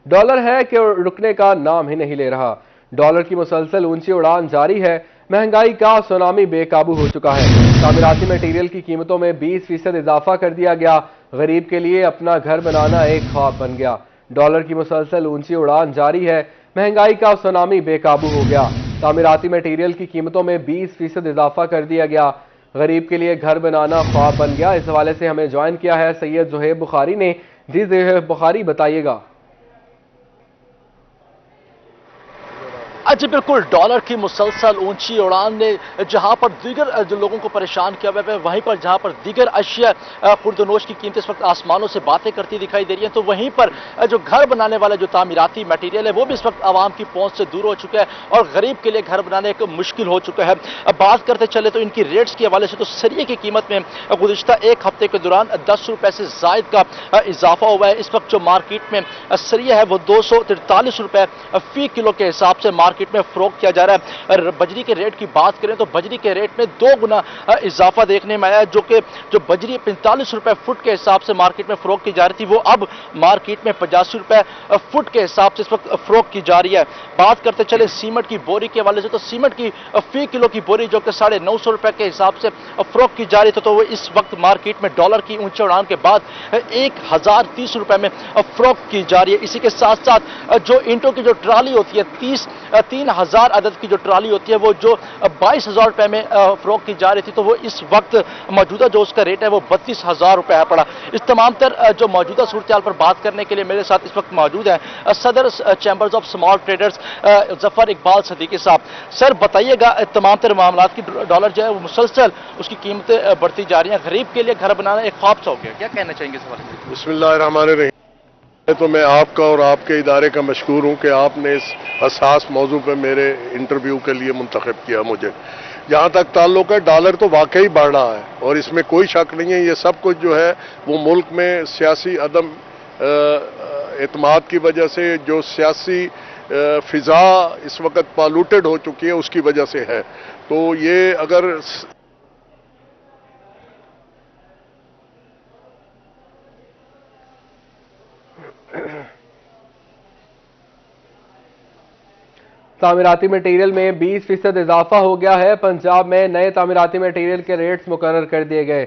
Dollar ہے کہ رکنے کا نام ہی نہیں لے رہا۔ ڈالر کی مسلسل اونچی اڑان جاری ہے، مہنگائی کا سونامی بے قابو ہو چکا ہے۔ تعمیراتی میٹیریل کی قیمتوں میں 20% اضافہ کر دیا گیا، غریب کے لیے اپنا گھر بنانا ایک خواب بن گیا۔ ڈالر کی مسلسل اونچی اڑان جاری ہے، مہنگائی کا سونامی بے قابو ہو گیا۔ تعمیراتی میٹیریل کی قیمتوں میں 20% اضافہ کر دیا گیا، غریب کے لیے گھر بنانا خواب بن گیا۔ اس حوالے سے ہمیں جوائن کیا ہے سید زہیب بخاری نے۔ جی زہیب بخاری بتائیے گا۔ جی بالکل، ڈالر کی مسلسل اونچی اڑان نے جہاں پر دیگر جو لوگوں کو پریشان کیا ہوا ہے، وہیں پر جہاں پر دیگر اشیاء خوردونوش کی قیمتیں اس وقت آسمانوں سے باتیں کرتی دکھائی دے رہی ہیں، تو وہیں پر جو گھر بنانے والا جو تعمیراتی میٹیریل ہے وہ بھی اس وقت عوام کی پہنچ سے دور ہو چکا ہے اور غریب کے لیے گھر بنانا ایک مشکل ہو چکا ہے۔ بات کرتے چلے تو ان کی ریٹس کے حوالے سے تو سریے کی قیمت میں گزشتہ ایک ہفتے کے دوران 10 روپے سے زائد کا اضافہ ہوا ہے۔ اس وقت جو مارکیٹ میں سریہ ہے وہ 243 روپے فی کلو کے حساب سے مارکیٹ میں فروخت کیا جا رہا ہے۔ بجری کے ریٹ کی بات کریں تو بجری کے ریٹ میں 2 گنا اضافہ دیکھنے میں آیا ہے، جو بجری 45 روپے فٹ کے حساب سے مارکیٹ میں فروخت کی جا رہی تھی وہ اب مارکیٹ میں 85 روپے فٹ کے حساب سے اس وقت فروخت کی جا رہی ہے۔ بات کرتے چلے سیمنٹ کی بوری کے حوالے سے تو سیمنٹ کی فی کلو کی بوری جو کہ 950 روپے کے حساب سے فروخت کی جا رہی تھی تو وہ اس وقت مارکیٹ میں ڈالر کی اونچی اڑان کے بعد 1030 روپے میں فروخت کی جا رہی ہے۔ اسی کے ساتھ ساتھ جو اینٹوں کی جو ٹرالی ہوتی ہے 3000 عدد کی جو ٹرالی ہوتی ہے وہ جو 22,000 روپے میں فروخت کی جا رہی تھی تو وہ اس وقت موجودہ جو اس کا ریٹ ہے وہ 32,000 روپے ہے پڑا۔ اس تمام تر جو موجودہ صورتحال پر بات کرنے کے لیے میرے ساتھ اس وقت موجود ہیں صدر چیمبرز آف اسمال ٹریڈرز ظفر اقبال صدیقی صاحب۔ سر بتائیے گا تمام تر معاملات کی ڈالر جو ہے وہ مسلسل اس کی قیمتیں بڑھتی جا رہی ہیں، غریب کے لیے گھر بنانا ایک خواب سا ہو گیا، کیا کہنا چاہیں گے اس حوالے سے؟ بسم اللہ الرحمن الرحیم۔ تو میں آپ کا اور آپ کے ادارے کا مشکور ہوں کہ آپ نے اس حساس موضوع پہ میرے انٹرویو کے لیے منتخب کیا مجھے۔ جہاں تک تعلق ہے ڈالر تو واقعی بڑھ رہا ہے اور اس میں کوئی شک نہیں ہے، یہ سب کچھ جو ہے وہ ملک میں سیاسی عدم اعتماد کی وجہ سے جو سیاسی فضا اس وقت پالوٹڈ ہو چکی ہے اس کی وجہ سے ہے۔ تو یہ اگر تعمیراتی میٹیریل میں 20% اضافہ ہو گیا ہے، پنجاب میں نئے تعمیراتی میٹیریل کے ریٹس مقرر کر دیے گئے۔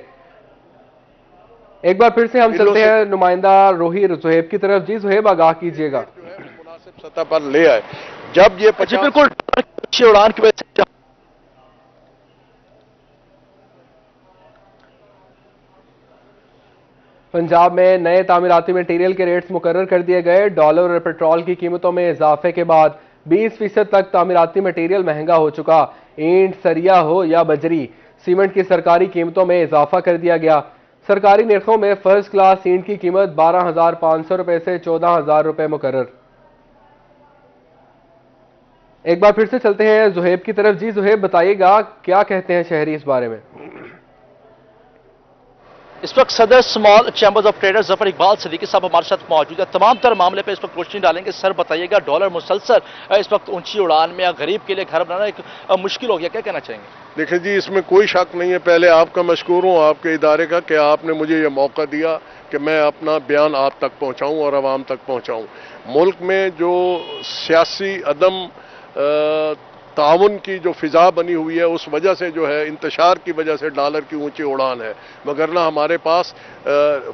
ایک بار پھر سے ہم چلتے ہیں نمائندہ روحی زہیب کی طرف۔ جی زہیب آگاہ کیجیے گا۔ مناسب سطح پر لے آئے جب یہ بالکل اڑان کی وجہ سے پنجاب میں نئے تعمیراتی میٹیریل کے ریٹس مقرر کر دیے گئے۔ ڈالر اور پیٹرول کی قیمتوں میں اضافے کے بعد 20% تک تعمیراتی میٹیریل مہنگا ہو چکا۔ اینٹ، سریا ہو یا بجری، سیمنٹ کی سرکاری قیمتوں میں اضافہ کر دیا گیا۔ سرکاری نرخوں میں فرسٹ کلاس اینٹ کی قیمت 12,500 روپے سے 14,000 روپے مقرر۔ ایک بار پھر سے چلتے ہیں زہیب کی طرف۔ جی زہیب بتائیے گا کیا کہتے ہیں شہری اس بارے میں؟ اس وقت صدر اسمال چیمبرز آف ٹریڈرز ظفر اقبال صدیقی صاحب ہمارے ساتھ موجود ہے، تمام تر معاملے پہ اس وقت روشنی ڈالیں گے۔ سر بتائیے گا ڈالر مسلسل اس وقت اونچی اڑان میں، غریب کے لیے گھر بنانا ایک مشکل ہو گیا، کیا کہنا چاہیں گے؟ دیکھیں جی، اس میں کوئی شک نہیں ہے، پہلے آپ کا مشکور ہوں آپ کے ادارے کا کہ آپ نے مجھے یہ موقع دیا کہ میں اپنا بیان آپ تک پہنچاؤں اور عوام تک پہنچاؤں۔ ملک میں جو سیاسی عدم تعاون کی جو فضا بنی ہوئی ہے اس وجہ سے جو ہے انتشار کی وجہ سے ڈالر کی اونچی اڑان ہے، مگرنہ ہمارے پاس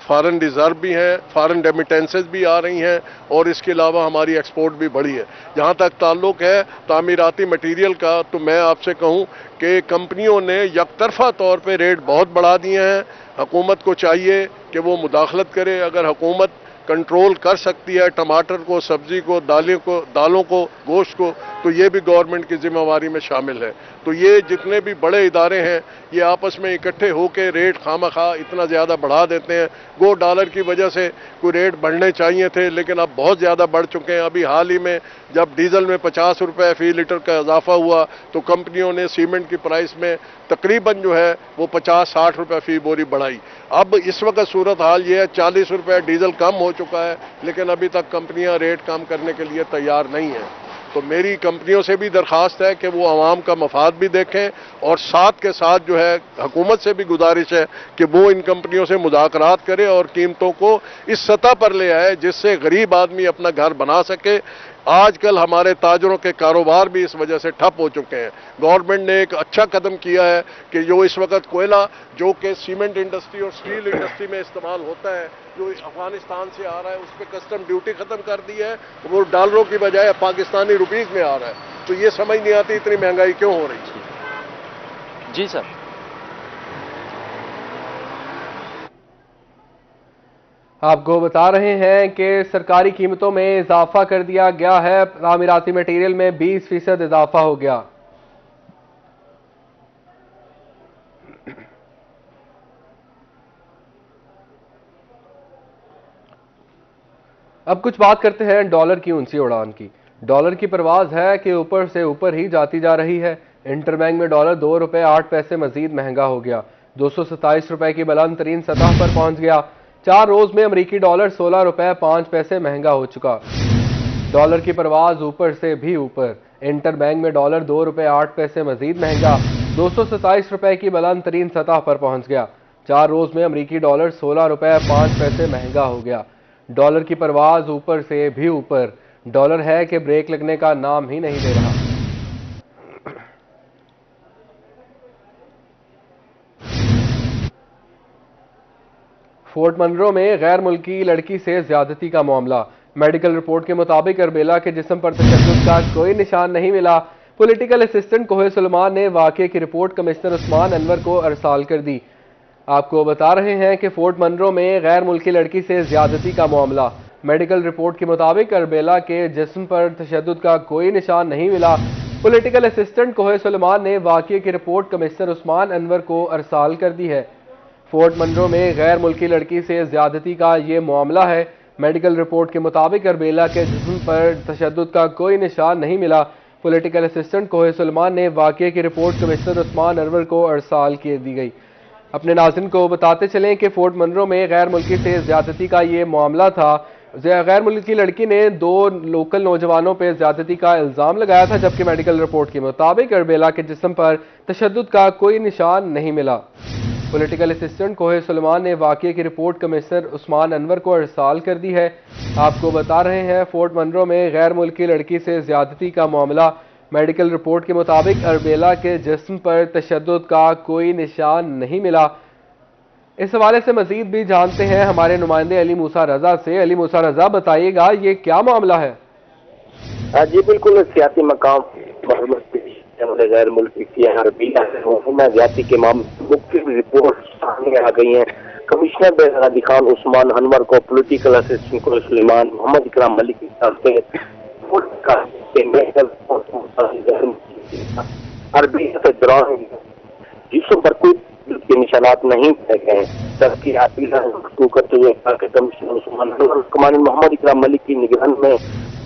فارن ریزرو بھی ہیں، فارن ریمیٹنسز بھی آ رہی ہیں اور اس کے علاوہ ہماری ایکسپورٹ بھی بڑھی ہے۔ جہاں تک تعلق ہے تعمیراتی مٹیریل کا تو میں آپ سے کہوں کہ کمپنیوں نے یک طرفہ طور پہ ریٹ بہت بڑھا دیے ہیں۔ حکومت کو چاہیے کہ وہ مداخلت کرے، اگر حکومت کنٹرول کر سکتی ہے ٹماٹر کو، سبزی کو، دالوں کو، گوشت کو، تو یہ بھی گورنمنٹ کی ذمہ داری میں شامل ہے۔ تو یہ جتنے بھی بڑے ادارے ہیں یہ آپس میں اکٹھے ہو کے ریٹ خواہ اتنا زیادہ بڑھا دیتے ہیں۔ گو ڈالر کی وجہ سے کوئی ریٹ بڑھنے چاہیے تھے لیکن اب بہت زیادہ بڑھ چکے ہیں۔ ابھی حال ہی میں جب ڈیزل میں 50 روپے فی لیٹر کا اضافہ ہوا تو کمپنیوں نے سیمنٹ کی پرائس میں تقریباً جو ہے وہ 50-60 روپے فی بوری بڑھائی۔ اب اس وقت صورتحال یہ ہے 40 روپے ڈیزل کم ہو چکا ہے لیکن ابھی تک کمپنیاں ریٹ کم کرنے کے لیے تیار نہیں ہیں۔ تو میری کمپنیوں سے بھی درخواست ہے کہ وہ عوام کا مفاد بھی دیکھیں اور ساتھ کے ساتھ جو ہے حکومت سے بھی گزارش ہے کہ وہ ان کمپنیوں سے مذاکرات کرے اور قیمتوں کو اس سطح پر لے آئے جس سے غریب آدمی اپنا گھر بنا سکے۔ آج کل ہمارے تاجروں کے کاروبار بھی اس وجہ سے ٹھپ ہو چکے ہیں۔ گورنمنٹ نے ایک اچھا قدم کیا ہے کہ جو اس وقت کوئلہ جو کہ سیمنٹ انڈسٹری اور سٹیل انڈسٹری میں استعمال ہوتا ہے، جو افغانستان سے آ رہا ہے، اس پہ کسٹم ڈیوٹی ختم کر دی ہے، وہ ڈالروں کی بجائے پاکستانی روپیز میں آ رہا ہے۔ تو یہ سمجھ نہیں آتی اتنی مہنگائی کیوں ہو رہی ہے۔ جی سر، آپ کو بتا رہے ہیں کہ سرکاری قیمتوں میں اضافہ کر دیا گیا ہے۔ تعمیراتی مٹیریل میں 20% اضافہ ہو گیا۔ اب کچھ بات کرتے ہیں ڈالر کی اونچی اڑان کی۔ ڈالر کی پرواز ہے کہ اوپر سے اوپر ہی جاتی جا رہی ہے۔ انٹر بینک میں ڈالر 2 روپے 8 پیسے مزید مہنگا ہو گیا، 227 روپے کی بلند ترین سطح پر پہنچ گیا۔ 4 روز میں امریکی ڈالر 16 روپے 5 پیسے مہنگا ہو چکا۔ ڈالر کی پرواز اوپر سے بھی اوپر، انٹر بینک میں ڈالر 2 روپے 8 پیسے مزید مہنگا، 227 روپے کی بلند ترین سطح پر پہنچ گیا۔ 4 روز میں امریکی ڈالر 16 روپے 5 پیسے مہنگا ہو گیا۔ ڈالر کی پرواز اوپر سے بھی اوپر، ڈالر ہے کہ بریک لگنے کا نام ہی نہیں لے رہا۔ فورٹ منرو میں غیر ملکی لڑکی سے زیادتی کا معاملہ۔ میڈیکل رپورٹ کے مطابق اربیلا کے جسم پر تشدد کا کوئی نشان نہیں ملا۔ پولیٹیکل اسسٹنٹ کوہ سلیمان نے واقعے کی رپورٹ کمشنر عثمان انور کو ارسال کر دی۔ آپ کو بتا رہے ہیں کہ فورٹ منرو میں غیر ملکی لڑکی سے زیادتی کا معاملہ۔ میڈیکل رپورٹ کے مطابق اربیلا کے جسم پر تشدد کا کوئی نشان نہیں ملا۔ پولیٹیکل اسسٹنٹ کوہ سلیمان نے واقعے کی رپورٹ کمشنر عثمان انور کو ارسال کر دی ہے۔ فورٹ منرو میں غیر ملکی لڑکی سے زیادتی کا یہ معاملہ ہے۔ میڈیکل رپورٹ کے مطابق اربیلا کے جسم پر تشدد کا کوئی نشان نہیں ملا۔ پولیٹیکل اسسٹنٹ کوہ سلیمان نے واقعے کی رپورٹ کمشنر عثمان انور کو ارسال کی دی گئی۔ اپنے ناظرین کو بتاتے چلیں کہ فورٹ منرو میں غیر ملکی سے زیادتی کا یہ معاملہ تھا۔ غیر ملکی لڑکی نے 2 لوکل نوجوانوں پہ زیادتی کا الزام لگایا تھا، جبکہ میڈیکل رپورٹ کے مطابق اربیلا کے جسم پر تشدد کا کوئی نشان نہیں ملا۔ پولیٹیکل اسسٹنٹ کوہ سلیمان نے واقعے کی رپورٹ کمشنر عثمان انور کو ارسال کر دی ہے۔ آپ کو بتا رہے ہیں فورٹ منرو میں غیر ملکی لڑکی سے زیادتی کا معاملہ۔ میڈیکل رپورٹ کے مطابق اربیلا کے جسم پر تشدد کا کوئی نشان نہیں ملا۔ اس حوالے سے مزید بھی جانتے ہیں ہمارے نمائندے علی موسیٰ رضا سے۔ علی موسیٰ رضا، بتائیے گا یہ کیا معاملہ ہے؟ جی بالکل، سیاسی مقام غیر ملکی کی اربیلا زیادتی کے معاملے مختلف رپورٹ سامنے آ گئی ہیں۔ کمشنر بہزادی خان عثمان انور کو پولیٹیکل اسسٹنٹ کوہ سلیمان محمد اکرام ملک کی طرف سے اربیلا سے دوران جسم پر کوئی کے نشانات نہیں پائے گئے، جبکہ اربیلا کرتے ہوئے کمشنر عثمان انور کمانڈر محمد اکرام ملک کی نگرانی میں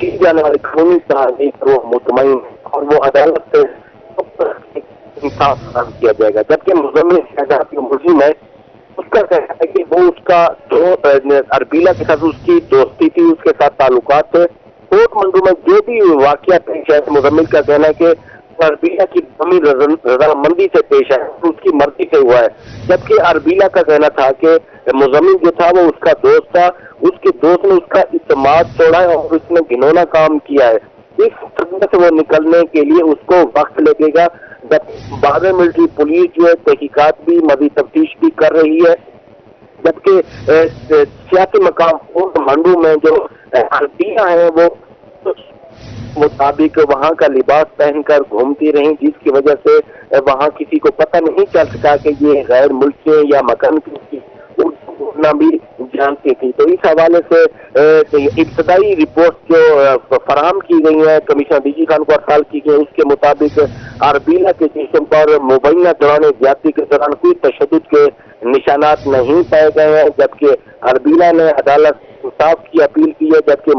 کی جانے والی قانونی کارروائی پر وہ مطمئن اور وہ عدالت سے انصاف فراہم کیا جائے گا، جبکہ مزمل شہزاد جو ملزم ہے اس کا کہنا ہے کہ وہ اس کا اربیلا کے ساتھ اس کی دوستی تھی، اس کے ساتھ تعلقات تھے۔ فورٹ منرو میں جو بھی واقعہ پیش ہے، مزمل کا کہنا ہے کہ اربیلا کی رضامندی سے پیش ہے، اس کی مرضی سے ہوا ہے، جبکہ اربیلا کا کہنا تھا کہ مزمل جو تھا وہ اس کا دوست تھا، اس کے دوست نے اس کا اعتماد توڑا ہے اور اس نے گھنونا کام کیا ہے۔ اس صدمے سے وہ نکلنے کے لیے اس کو وقت لگے گا، جب بعد میں ملٹری پولیس جو ہے تحقیقات بھی مزید تفتیش بھی کر رہی ہے، جبکہ سیاسی مقام فورٹ منرو میں جو اربیلا ہیں وہ مطابق وہاں کا لباس پہن کر گھومتی رہیں، جس کی وجہ سے وہاں کسی کو پتہ نہیں چل سکا کہ یہ غیر ملکی یا مکان کی اردو بھی جانتی تھی۔ تو اس حوالے سے ابتدائی رپورٹ جو فراہم کی گئی ہیں کمشنر ڈی جی خان کو ارسال کی گئی، اس کے مطابق اربیلا کے جسم پر مبینہ دوران زیادتی کے دوران کوئی تشدد کے نشانات نہیں پائے گئے ہیں، جبکہ اربیلا نے عدالت انصاف کی اپیل کی ہے، جبکہ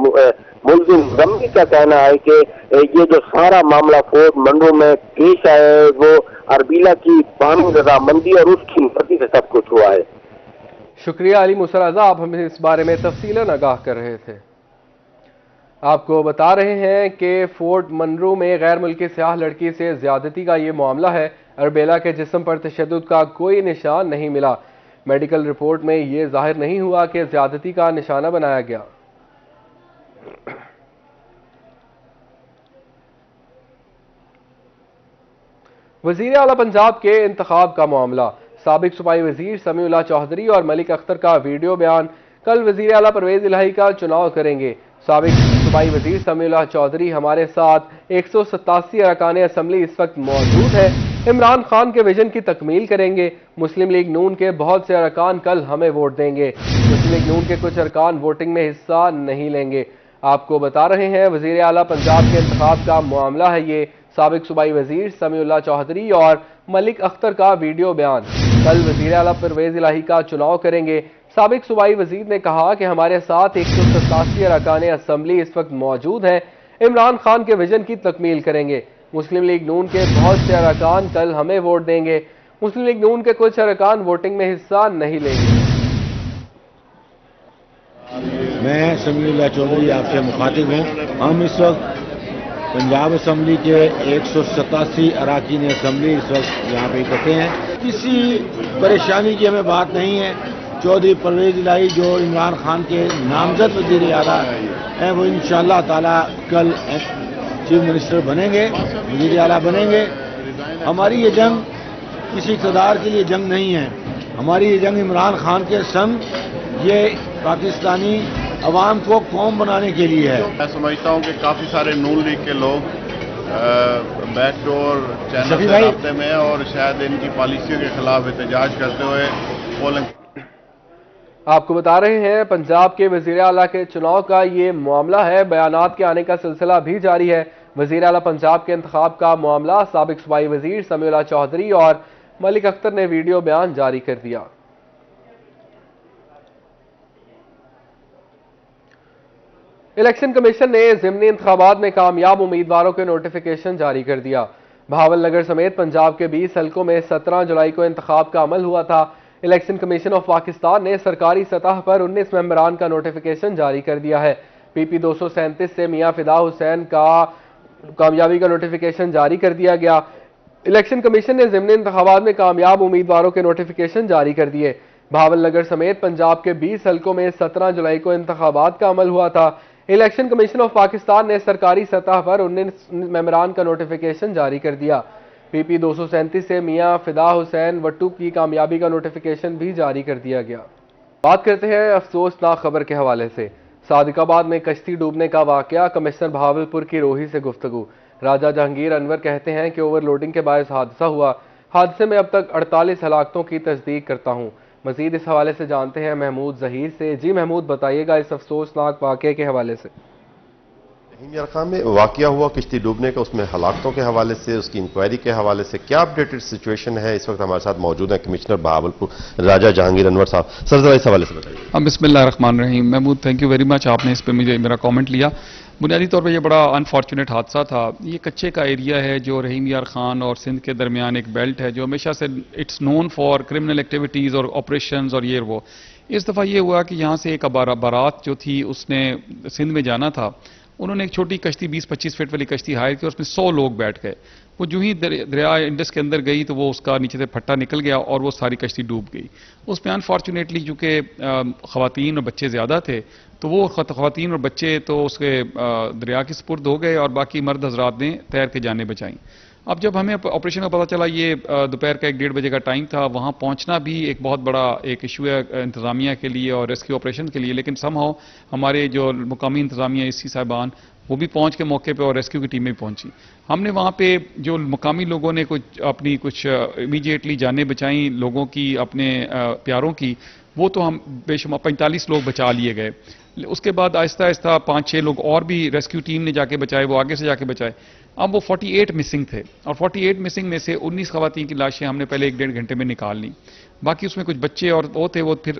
ملزم رمی کا کہنا ہے کہ یہ جو سارا معاملہ فورٹ منرو میں پیش آیا ہے وہ اربیلا کی باہمی رضامندی اور اس کی مرضی سے سب کچھ ہوا ہے۔ شکریہ علی موسیٰ رضا، آپ ہمیں اس بارے میں تفصیلاً آگاہ کر رہے تھے۔ آپ کو بتا رہے ہیں کہ فورٹ منرو میں غیر ملکی سیاح لڑکی سے زیادتی کا یہ معاملہ ہے۔ اربیلا کے جسم پر تشدد کا کوئی نشان نہیں ملا۔ میڈیکل رپورٹ میں یہ ظاہر نہیں ہوا کہ زیادتی کا نشانہ بنایا گیا۔ وزیر اعلیٰ پنجاب کے انتخاب کا معاملہ، سابق صوبائی وزیر سمیع اللہ چودھری اور ملک اختر کا ویڈیو بیان۔ کل وزیر اعلیٰ پرویز الہی کا چناؤ کریں گے۔ سابق صوبائی وزیر سمیع اللہ چودھری ہمارے ساتھ 187 ارکان اسمبلی اس وقت موجود ہے، عمران خان کے ویژن کی تکمیل کریں گے۔ مسلم لیگ نون کے بہت سے ارکان کل ہمیں ووٹ دیں گے۔ مسلم لیگ نون کے کچھ ارکان ووٹنگ میں حصہ نہیں لیں گے۔ آپ کو بتا رہے ہیں وزیر اعلیٰ پنجاب کے انتخاب کا معاملہ ہے یہ، سابق صوبائی وزیر سمیع اللہ چودھری اور ملک اختر کا ویڈیو بیان۔ کل وزیر اعلیٰ پرویز الہی کا چناؤ کریں گے۔ سابق صوبائی وزیر نے کہا کہ ہمارے ساتھ 187 ارکان اسمبلی اس وقت موجود ہیں، عمران خان کے ویژن کی تکمیل کریں گے۔ مسلم لیگ نون کے بہت سے ارکان کل ہمیں ووٹ دیں گے۔ مسلم لیگ نون کے کچھ ارکان ووٹنگ میں حصہ نہیں لیں گے۔ میں سمیع اللہ چودھری آپ سے مخاطب ہوں۔ ہم اس وقت پنجاب اسمبلی کے 187 اراکین اسمبلی اس وقت یہاں پہ اکٹھے ہیں۔ کسی پریشانی کی ہمیں بات نہیں ہے۔ چودھری پرویز الہی جو عمران خان کے نامزد وزیر اعلیٰ ہیں وہ انشاءاللہ تعالی کل چیف منسٹر بنیں گے، وزیر اعلیٰ بنیں گے۔ ہماری یہ جنگ کسی اقتدار کے لیے جنگ نہیں ہے، ہماری یہ جنگ عمران خان کے سنگ یہ پاکستانی عوام کو قوم بنانے کے لیے ہے۔ میں سمجھتا ہوں کہ کافی سارے نون لیگ کے لوگ بیک ڈور چینل سے رابطے میں ہیں اور شاید ان کی پالیسیوں کے خلاف احتجاج کرتے ہوئے پولنگ۔ آپ کو بتا رہے ہیں پنجاب کے وزیر اعلیٰ کے چناؤ کا یہ معاملہ ہے، بیانات کے آنے کا سلسلہ بھی جاری ہے۔ وزیر اعلیٰ پنجاب کے انتخاب کا معاملہ، سابق صوبائی وزیر سمیع اللہ چودھری اور ملک اختر نے ویڈیو بیان جاری کر دیا۔ الیکشن کمیشن نے ضمنی انتخابات میں کامیاب امیدواروں کے نوٹیفیکیشن جاری کر دیا۔ بہاول نگر سمیت پنجاب کے 20 حلقوں میں 17 جولائی کو انتخاب کا عمل ہوا تھا۔ الیکشن کمیشن آف پاکستان نے سرکاری سطح پر 19 ممبران کا نوٹیفیکیشن جاری کر دیا ہے۔ پی پی 237 سے میاں فدا حسین کا کامیابی کا نوٹیفیکیشن جاری کر دیا گیا۔ الیکشن کمیشن نے ضمنی انتخابات میں کامیاب امیدواروں کے نوٹیفیکیشن جاری کر دیے۔ بہاول نگر سمیت پنجاب کے 20 حلقوں میں 17 جولائی کو انتخابات کا عمل ہوا تھا۔ الیکشن کمیشن آف پاکستان نے سرکاری سطح پر 19 ممبران کا نوٹیفیکیشن جاری کر دیا۔ پی پی 237 سے میاں فدا حسین وٹو کی کامیابی کا نوٹیفیکیشن بھی جاری کر دیا گیا۔ بات کرتے ہیں افسوسناک خبر کے حوالے سے۔ صادق آباد میں کشتی ڈوبنے کا واقعہ، کمشنر بہاولپور کی روحی سے گفتگو۔ راجہ جہانگیر انور کہتے ہیں کہ اوور لوڈنگ کے باعث حادثہ ہوا۔ حادثے میں اب تک 48 ہلاکتوں کی تصدیق کرتا ہوں۔ مزید اس حوالے سے جانتے ہیں محمود ظہیر سے۔ جی محمود، بتائیے گا اس افسوسناک واقعے کے حوالے سے۔ یار خان میں واقعہ ہوا کشتی ڈوبنے کا، اس میں ہلاکتوں کے حوالے سے، اس کی انکوائری کے حوالے سے کیا اپڈیٹڈ سچویشن ہے؟ اس وقت ہمارے ساتھ موجود ہیں کمشنر بہاولپور راجہ جہانگیر انور صاحب۔ سر ذرا اس حوالے سے بتائیے۔ بسم اللہ الرحمن الرحیم۔ Mahmood, thank you very much, آپ نے اس پہ مجھے میرا کامنٹ لیا۔ بنیادی طور پہ یہ بڑا انفارچونیٹ حادثہ تھا۔ یہ کچے کا ایریا ہے جو رحیم یار خان اور سندھ کے درمیان ایک بیلٹ ہے جو ہمیشہ سے it's known for criminal activities اور آپریشنز اور یہ وہ۔ اس دفعہ یہ ہوا کہ یہاں سے ایک بارات جو تھی اس نے سندھ میں جانا تھا، انہوں نے ایک چھوٹی کشتی 20-25 فٹ والی کشتی ہائر کی اور اس میں 100 لوگ بیٹھ گئے۔ وہ جو ہی دریا انڈس کے اندر گئی تو وہ اس کا نیچے سے پھٹا نکل گیا اور وہ ساری کشتی ڈوب گئی۔ اس میں انفارچونیٹلی چونکہ خواتین اور بچے زیادہ تھے تو وہ خواتین اور بچے تو اس کے دریا کے سپرد ہو گئے اور باقی مرد حضرات نے تیر کے جانیں بچائیں۔ اب جب ہمیں آپریشن کا پتہ چلا، یہ دوپہر کا 1-1:30 بجے کا ٹائم تھا، وہاں پہنچنا بھی ایک بہت بڑا ایک ایشو ہے انتظامیہ کے لیے اور ریسکیو آپریشن کے لیے، لیکن سم ہاؤ ہمارے جو مقامی انتظامیہ اے سی صاحبان وہ بھی پہنچ کے موقع پہ اور ریسکیو کی ٹیمیں پہنچی۔ ہم نے وہاں پہ جو مقامی لوگوں نے اپنی کچھ امیڈیٹلی جانیں بچائیں لوگوں کی، اپنے پیاروں کی، وہ تو ہم بے شمار 45 لوگ بچا لیے گئے۔ اس کے بعد آہستہ آہستہ 5-6 لوگ اور بھی ریسکیو ٹیم نے جا کے بچائے، وہ آگے سے جا کے بچائے۔ اب وہ 48 مسنگ تھے اور 48 مسنگ میں سے 19 خواتین کی لاشیں ہم نے پہلے 1-1.5 گھنٹے میں نکال لی۔ باقی اس میں کچھ بچے اور وہ تھے، وہ پھر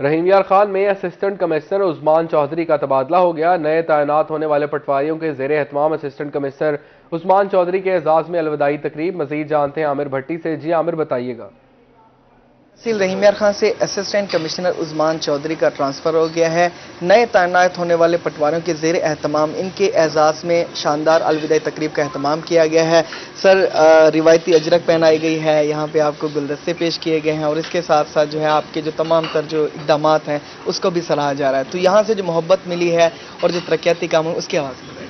رحیم یار خان میں اسسٹنٹ کمشنر عثمان چودھری کا تبادلہ ہو گیا۔ نئے تعینات ہونے والے پٹواریوں کے زیر اہتمام اسسٹنٹ کمشنر عثمان چودھری کے اعزاز میں الوداعی تقریب۔ مزید جانتے ہیں عامر بھٹی سے۔ جی عامر، بتائیے گا۔ رحیم یار خان سے اسسٹنٹ کمشنر عثمان چودھری کا ٹرانسفر ہو گیا ہے۔ نئے تعینات ہونے والے پٹواریوں کے زیر اہتمام ان کے اعزاز میں شاندار الوداعی تقریب کا اہتمام کیا گیا ہے۔ سر، روایتی اجرک پہنائی گئی ہے، یہاں پہ آپ کو گلدستے پیش کیے گئے ہیں اور اس کے ساتھ ساتھ جو ہے آپ کے جو تمام تر جو اقدامات ہیں اس کو بھی سراہا جا رہا ہے۔ تو یہاں سے جو محبت ملی ہے اور جو ترقیاتی کام ہے اس کے حوالے سے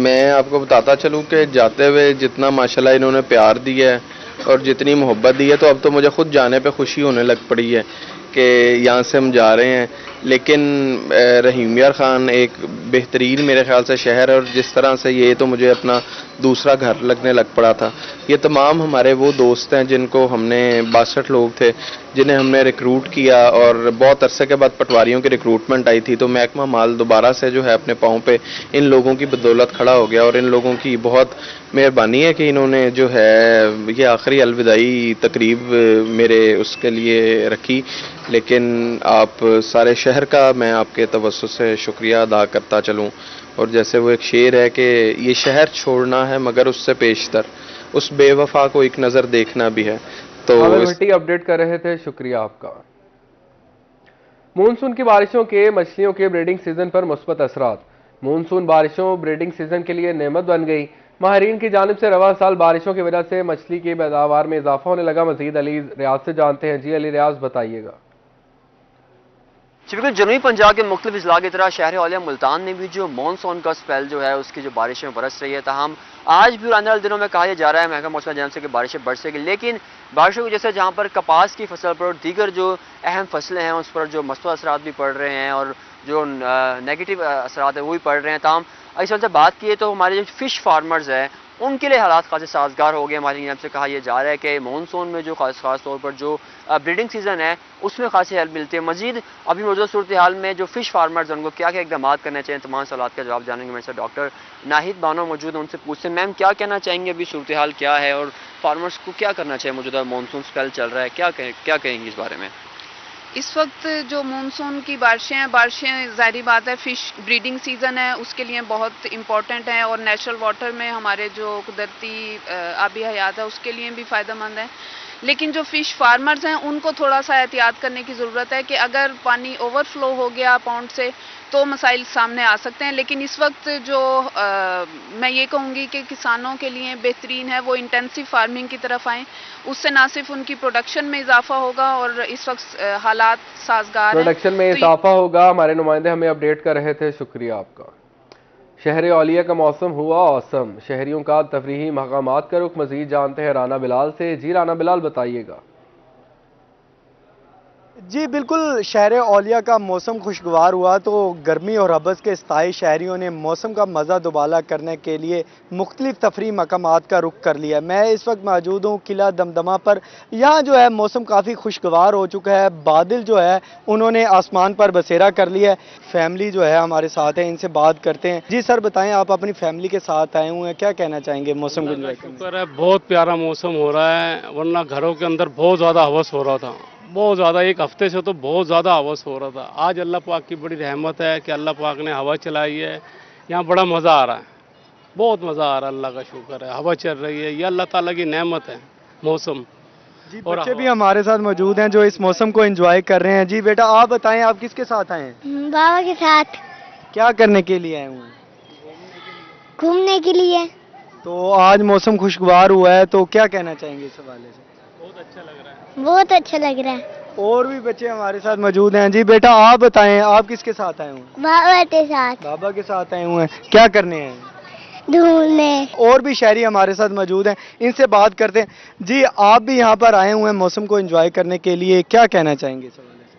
میں آپ کو بتاتا چلوں کہ جاتے ہوئے جتنا ماشاءاللہ انہوں نے پیار دیا ہے اور جتنی محبت دی ہے، تو اب تو مجھے خود جانے پہ خوشی ہونے لگ پڑی ہے کہ یہاں سے ہم جا رہے ہیں۔ لیکن رحیم یار خان ایک بہترین میرے خیال سے شہر ہے، اور جس طرح سے یہ تو مجھے اپنا دوسرا گھر لگنے لگ پڑا تھا۔ یہ تمام ہمارے وہ دوست ہیں جن کو ہم نے 62 لوگ تھے جنہیں ہم نے ریکروٹ کیا، اور بہت عرصے کے بعد پٹواریوں کی ریکروٹمنٹ آئی تھی، تو محکمہ مال دوبارہ سے جو ہے اپنے پاؤں پہ ان لوگوں کی بدولت کھڑا ہو گیا، اور ان لوگوں کی بہت مہربانی ہے کہ انہوں نے جو ہے یہ آخری الوداعی تقریب میرے اس کے لیے رکھی۔ لیکن آپ سارے شہر کا میں آپ کے توسط سے شکریہ ادا کرتا چلوں، اور جیسے وہ ایک شعر ہے کہ یہ شہر چھوڑنا ہے مگر اس سے پیشتر، اس بے وفا کو ایک نظر دیکھنا بھی ہے۔ تو عامر بھٹی اپڈیٹ کر رہے تھے، شکریہ آپ کا۔ مونسون کی بارشوں کے مچھلیوں کے بریڈنگ سیزن پر مثبت اثرات۔ مونسون بارشوں بریڈنگ سیزن کے لیے نعمت بن گئی۔ ماہرین کی جانب سے رواں سال بارشوں کی وجہ سے مچھلی کی پیداوار میں اضافہ ہونے لگا۔ مزید علی ریاض سے جانتے ہیں۔ جی علی ریاض، بتائیے گا۔ بالکل، جنوبی پنجاب کے مختلف اضلاع کی طرح شہر اولیا ملتان میں بھی جو مانسون کا سپیل جو ہے اس کی جو بارشیں برس رہی ہے، تاہم آج بھی آنے والے دنوں میں کہا جا رہا ہے محکمہ موسمیات جانب سے کہ بارشیں برسے گی، لیکن بارشوں کی وجہ سے جہاں پر کپاس کی فصل پر اور دیگر جو اہم فصلیں ہیں اس پر جو مثبت اثرات بھی پڑ رہے ہیں اور جو نیگیٹو اثرات ہیں وہ بھی پڑ رہے ہیں، تاہم اس وجہ سے بات کیے تو ہمارے جو فش فارمرز ہیں ان کے لیے حالات خاصے سازگار ہو گئے۔ ہماری جانب سے کہا یہ جا رہا ہے کہ مانسون میں جو خاص طور پر جو بریڈنگ سیزن ہے اس میں خاصی ہیلپ ملتی ہے۔ مزید ابھی موجودہ صورتحال میں جو فش فارمرز ہیں ان کو کیا کیا اقدامات کرنے چاہیے، تمام سوالات کا جواب جانیں گے۔ میرے ساتھ ڈاکٹر ناہید بانو موجود ہیں، ان سے پوچھتے ہیں میم کیا کہنا چاہیں گے، ابھی صورتحال کیا ہے اور فارمرز کو کیا کرنا چاہیے؟ موجودہ مانسون سپیل چل رہا ہے، کیا کہیں گے اس بارے میں؟ اس وقت جو مونسون کی بارشیں ظاہری بات ہے فش بریڈنگ سیزن ہے اس کے لیے بہت امپورٹنٹ ہیں، اور نیچرل واٹر میں ہمارے جو قدرتی آبی حیات ہے اس کے لیے بھی فائدہ مند ہے۔ لیکن جو فش فارمرز ہیں ان کو تھوڑا سا احتیاط کرنے کی ضرورت ہے کہ اگر پانی اوور فلو ہو گیا پونڈ سے تو مسائل سامنے آ سکتے ہیں۔ لیکن اس وقت جو میں یہ کہوں گی کہ کسانوں کے لیے بہترین ہے وہ انٹینسیو فارمنگ کی طرف آئیں، اس سے نہ صرف ان کی پروڈکشن میں اضافہ ہوگا اور اس وقت حالات سازگار ہیں، پروڈکشن میں اضافہ ہوگا۔ ہمارے نمائندے ہمیں اپڈیٹ کر رہے تھے، شکریہ آپ کا۔ شہر اولیا کا موسم ہوا اوسم، شہریوں کا تفریحی مقامات کا رخ۔ مزید جانتے ہیں رانا بلال سے۔ جی رانا بلال، بتائیے گا۔ جی بالکل، شہر اولیا کا موسم خوشگوار ہوا تو گرمی اور ہبس کے استائی شہریوں نے موسم کا مزہ دوبالا کرنے کے لیے مختلف تفریح مقامات کا رخ کر لیا۔ میں اس وقت موجود ہوں قلعہ دمدمہ پر۔ یہاں جو ہے موسم کافی خوشگوار ہو چکا ہے، بادل جو ہے انہوں نے آسمان پر بسیرا کر لیا ہے۔ فیملی جو ہے ہمارے ساتھ ہے، ان سے بات کرتے ہیں۔ جی سر بتائیں، آپ اپنی فیملی کے ساتھ آئے ہوئے ہیں، کیا کہنا چاہیں گے موسم کو انجوائے کرنے؟ شکر ہے، بہت پیارا موسم ہو رہا ہے، ورنہ گھروں کے اندر بہت زیادہ ہوس ہو رہا تھا، بہت زیادہ، ایک ہفتے سے تو بہت زیادہ ہوس ہو رہا تھا۔ آج اللہ پاک کی بڑی رحمت ہے کہ اللہ پاک نے ہوا چلائی ہے، یہاں بڑا مزہ آ رہا ہے، بہت مزہ آ رہا ہے، اللہ کا شکر ہے، ہوا چل رہی ہے، یہ اللہ تعالیٰ کی نعمت ہے موسم۔ جی بچے بھی ہمارے ساتھ موجود ہیں جو اس موسم کو انجوائے کر رہے ہیں۔ جی بیٹا آپ بتائیں، آپ کس کے ساتھ آئے ہیں؟ بابا کے ساتھ۔ کیا کرنے کے لیے آئے ہوئے ہیں؟ گھومنے کے لیے۔ تو آج موسم خوشگوار ہوا ہے تو کیا کہنا چاہیں گے اس حوالے سے؟ بہت اچھا لگ رہا ہے۔ اور بھی بچے ہمارے ساتھ موجود ہیں۔ جی بیٹا آپ بتائیں، آپ کس کے ساتھ آئے ہوئے ہیں؟ بابا کے ساتھ۔ بابا کے ساتھ آئے ہوئے ہیں، کیا کرنے ہیں؟ ڈھونڈنے۔ اور بھی شہری ہمارے ساتھ موجود ہیں، ان سے بات کرتے ہیں۔ جی آپ بھی یہاں پر آئے ہوئے ہیں موسم کو انجوائے کرنے کے لیے، کیا کہنا چاہیں گے اس حوالے سے؟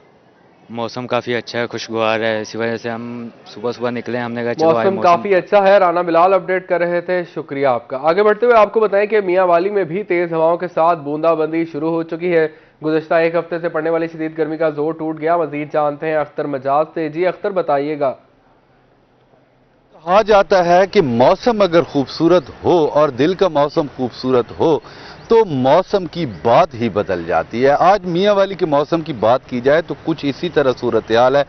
موسم کافی اچھا ہے، خوشگوار ہے، اسی وجہ سے ہم صبح نکلے، ہم نے کہا چلو موسم کافی اچھا ہے۔ رانا بلال اپڈیٹ کر رہے تھے، شکریہ آپ کا۔ آگے بڑھتے ہوئے آپ کو بتائیں کہ میاں والی میں بھی تیز ہواؤں کے ساتھ بوندا بندی شروع ہو چکی ہے۔ گزشتہ ایک ہفتے سے پڑنے والی شدید گرمی کا زور ٹوٹ گیا۔ مزید جانتے ہیں اختر مجاز سے۔ جی اختر بتائیے گا۔ کہا جاتا ہے کہ موسم اگر خوبصورت ہو اور دل کا موسم خوبصورت ہو تو موسم کی بات ہی بدل جاتی ہے۔ آج میاں والی کے موسم کی بات کی جائے تو کچھ اسی طرح صورتحال ہے۔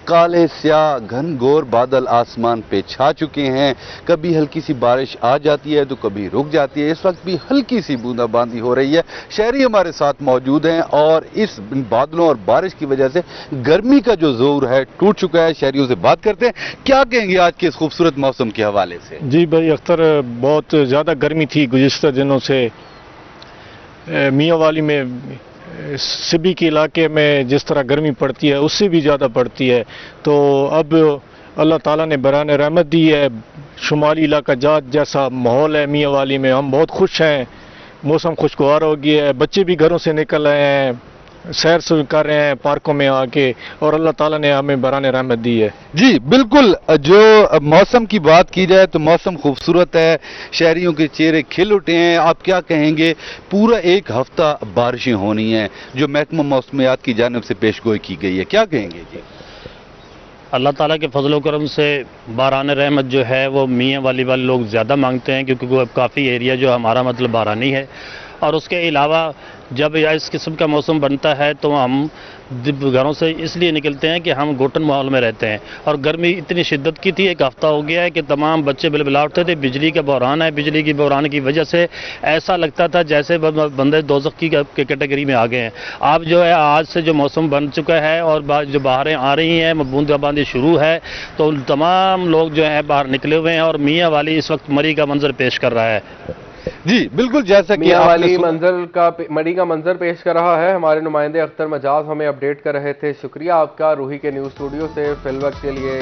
کالے سیاہ گھن گھور بادل آسمان پہ چھا چکے ہیں، کبھی ہلکی سی بارش آ جاتی ہے تو کبھی رک جاتی ہے۔ اس وقت بھی ہلکی سی بوندا باندی ہو رہی ہے۔ شہری ہمارے ساتھ موجود ہیں اور اس بادلوں اور بارش کی وجہ سے گرمی کا جو زور ہے ٹوٹ چکا ہے۔ شہریوں سے بات کرتے ہیں، کیا کہیں گے آج کے اس خوبصورت موسم کے حوالے سے؟ جی بھائی اختر، بہت زیادہ گرمی تھی گزشتہ دنوں سے۔ میاں والی میں سبی کے علاقے میں جس طرح گرمی پڑتی ہے اس سے بھی زیادہ پڑتی ہے، تو اب اللہ تعالیٰ نے بران رحمت دی ہے۔ شمالی علاقہ جات جیسا ماحول ہے میاں والی میں، ہم بہت خوش ہیں۔ موسم خوشگوار ہو گیا ہے، بچے بھی گھروں سے نکل رہے ہیں، سیر کر رہے ہیں پارکوں میں آ کے، اور اللہ تعالیٰ نے ہمیں بران رحمت دی ہے۔ جی بالکل، جو موسم کی بات کی جائے تو موسم خوبصورت ہے، شہریوں کے چہرے کھل اٹھے ہیں۔ آپ کیا کہیں گے؟ پورا ایک ہفتہ بارشیں ہونی ہیں جو محکمہ موسمیات کی جانب سے پیشگوئی کی گئی ہے، کیا کہیں گے؟ جی اللہ تعالیٰ کے فضل و کرم سے باران رحمت جو ہے وہ میاں والی والے لوگ زیادہ مانگتے ہیں، کیونکہ وہ کافی ایریا جو ہمارا مطلب بارانی ہے، اور اس کے علاوہ جب اس قسم کا موسم بنتا ہے تو ہم گھروں سے اس لیے نکلتے ہیں کہ ہم گھٹن ماحول میں رہتے ہیں، اور گرمی اتنی شدت کی تھی، ایک ہفتہ ہو گیا ہے کہ تمام بچے بلبلا اٹھتے تھے۔ بجلی کا بحران ہے، بجلی کی بحران کی وجہ سے ایسا لگتا تھا جیسے بندے دوزخ کی کیٹیگری میں آ گئے ہیں۔ اب جو ہے آج سے جو موسم بن چکا ہے اور جو بہاریں آ رہی ہیں، بوند باندی شروع ہے، تو تمام لوگ جو ہیں باہر نکلے ہوئے ہیں، اور میاں والی اس وقت مری کا منظر پیش کر رہا ہے۔ جی بالکل، جیسا کہ میاں والی مری کا منظر پیش کر رہا ہے۔ ہمارے نمائندے اختر مجاز ہمیں اپڈیٹ کر رہے تھے۔ شکریہ آپ کا روہی کے نیوز اسٹوڈیو سے فی الوقت کے لیے۔